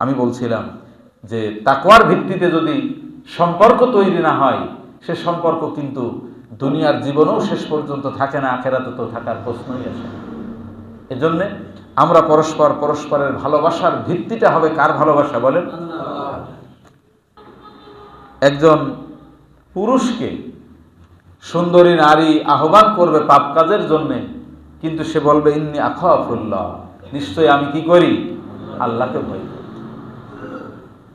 আমি বলছিলাম যে তাকওয়ার ভিত্তিতে যদি সম্পর্ক তৈরি না হয়, সে সম্পর্ক কিন্তু দুনিয়ার জীবনেও শেষ পর্যন্ত থাকে না, আখেরাতে তো থাকার প্রশ্নই আসে না। এজন্যে আমরা পরস্পরের ভালোবাসার ভিত্তিটা হবে কার ভালোবাসা বলেন? একজন পুরুষকে সুন্দরী নারী আহ্বান করবে পাপ কাজের জন্য, কিন্তু সে বলবে ইন্নী আখাফুল্লাহ, নিশ্চয়ই আমি কি করি? আল্লাহকে ভয় করি।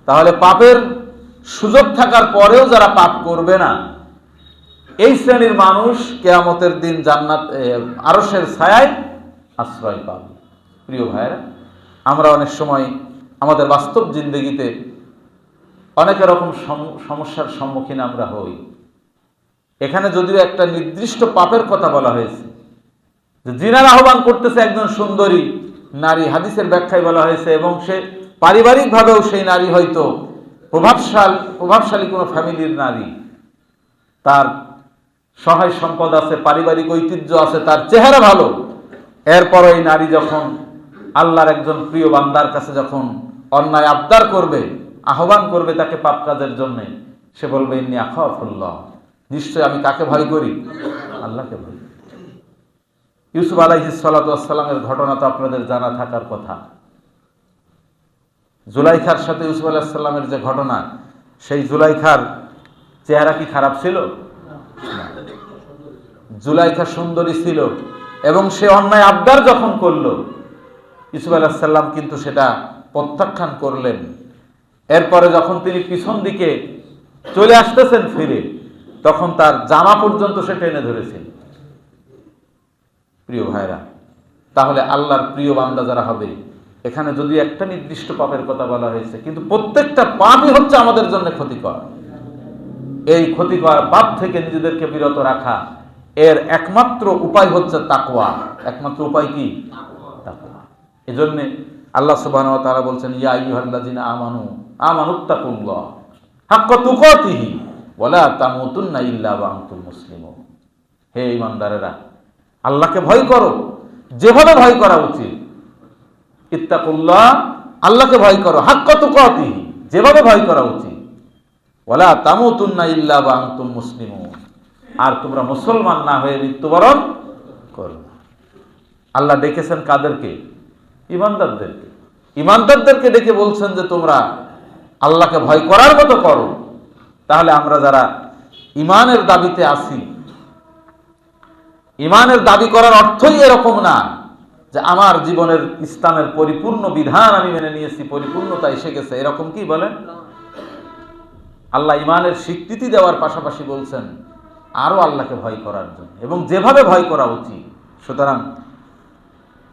তাহলে পাপের সুযোগ থাকার পরেও যারা পাপ করবে না, এই শ্রেণীর মানুষ কিয়ামতের দিন জান্নাত আরশের ছায়ায় আশ্রয় পাবে। প্রিয় ভাইরা, আমরা অনেক সময় আমাদের বাস্তব জিন্দেগিতে অনেক রকম সমস্যার সম্মুখীন আমরা হই। এখানে যদিও একটা নির্দিষ্ট পাপের কথা বলা হয়েছে, যে জিনার আহ্বান করতেছে একজন সুন্দরী নারী, হাদিসের ব্যাখ্যায় বলা হয়েছে, এবং সে পারিবারিকভাবেও সেই নারী হয়তো প্রভাবশালী কোনো ফ্যামিলির নারী, তার সহায় সম্পদ আছে, পারিবারিক ঐতিহ্য আছে, তার চেহারা ভালো। এরপর এই নারী যখন আল্লাহর একজন প্রিয় বান্দার কাছে যখন অন্যায় আবদার করবে, আহ্বান করবে তাকে পাপ কাজের জন্য, সে বলবে ইন্নী আখাফুল্লাহ, নিশ্চয় আমি কাকে ভয় করি? আল্লাহকে ভয় করি। ইউসুফ আলাইহিস সালাতু ওয়াস সালামের ঘটনা তো আপনাদের জানা থাকার কথা। জুলাইখার সাথে ইউসুফ আলাইহিস সালামের যে ঘটনা, সেই জুলাইখার চেহারা কি খারাপ ছিল? জুলাইখা সুন্দরী ছিল, এবং সে অন্যায় আবদার যখন করলো, ইউসুফ আলাইহিস সালাম কিন্তু সেটা প্রত্যাখ্যান করলেন। এরপরে যখন তিনি পিছন দিকে চলে আসতেছেন ফিরে, তখন তার জামা পর্যন্ত সে টেনে ধরেছে। প্রিয় ভাইরা, তাহলে আল্লাহর প্রিয় বান্দা যারা হবে, এখানে যদি একটা নির্দিষ্ট পাপের কথা বলা হয়েছে, কিন্তু প্রত্যেকটা পাপই হচ্ছে আমাদের জন্য ক্ষতিকর। এই ক্ষতিকর পাপ থেকে নিজেদেরকে বিরত রাখা, এর একমাত্র উপায় হচ্ছে তাকওয়া। একমাত্র উপায় কি? তাকওয়া। এজন্য আল্লাহ সুবহানাহু ওয়া তাআলা বলছেন, ইয়া আইয়ুহাল্লাযিনা আমানুত্তাকুল্লাহ হাক্কা তুকাতিহি ওয়া লা তামুতুন্না ইল্লা ওয়া আনতুম মুসলিমুন। হে ঈমানদারেরা, আল্লাহকে ভয় করো যেভাবে ভয় করা উচিত। ইত্তাকুল্লাহ, আল্লাহকে ভয় করো, হাক্কা তুকাতিহি, যেভাবে ভয় করা উচিত। ওয়া লা তামুতুন্না ইল্লা ওয়া আনতুম মুসলিমুন, আর তোমরা মুসলমান না হয়ে মৃত্যুবরণ করো না। আল্লাহ ডেকেছেন কাদেরকে? ঈমানদারদেরকে। ঈমানদারদেরকে ডেকে বলছেন যে তোমরা আল্লাহকে ভয় করার মতো করো। তাহলে আমরা যারা ঈমানের দাবিতে আছি, ঈমানের দাবি করার অর্থই এরকম না যে আমার জীবনের ইসলামের পরিপূর্ণ বিধান আমি মেনে নিয়েছি, পরিপূর্ণতা এসে গেছে, এরকম কি বলেন? আল্লাহ ঈমানের স্বীকৃতি দেওয়ার পাশাপাশি বলছেন আরো আল্লাহকে ভয় করার জন্য, এবং যেভাবে ভয় করা উচিত। সুতরাং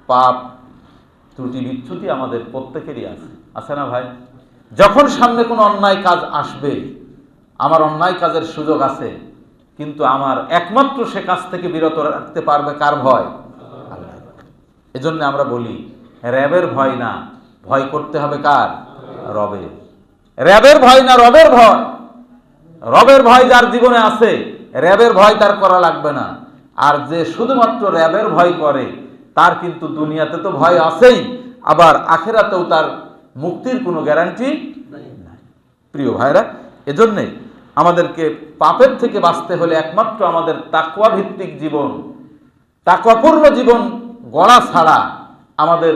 পাপ ত্রুটি বিচ্যুতি আমাদের প্রত্যেকেরই আছে না ভাই? যখন সামনে কোনো অন্যায় কাজ আসবে, আমার অন্যায় কাজের সুযোগ আছে, কিন্তু আমার একমাত্র সে কাজ থেকে বিরত রাখতে পারবে কার ভয়? আল্লাহ। এজন্য আমরা বলি র‍্যাবের ভয় না, ভয় করতে হবে কার? রবের। র‍্যাবের ভয় না, রবের ভয়। রবের ভয় যার জীবনে আছে, র‍্যাবের ভয় তার করা লাগবে না। আর যে শুধুমাত্র র‍্যাবের ভয় করে, তার কিন্তু দুনিয়াতে তো ভয় আছেই, আবার আখিরাতেও তার মুক্তির কোনো গ্যারান্টি নাই। প্রিয় ভাইরা, এজন্যে আমাদেরকে পাপের থেকে বাঁচতে হলে একমাত্র আমাদের তাকওয়া ভিত্তিক জীবন, তাকওয়াপূর্ণ জীবন গড়া ছাড়া আমাদের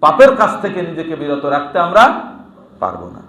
পাপের কাছ থেকে নিজেকে বিরত রাখতে আমরা পারবো না।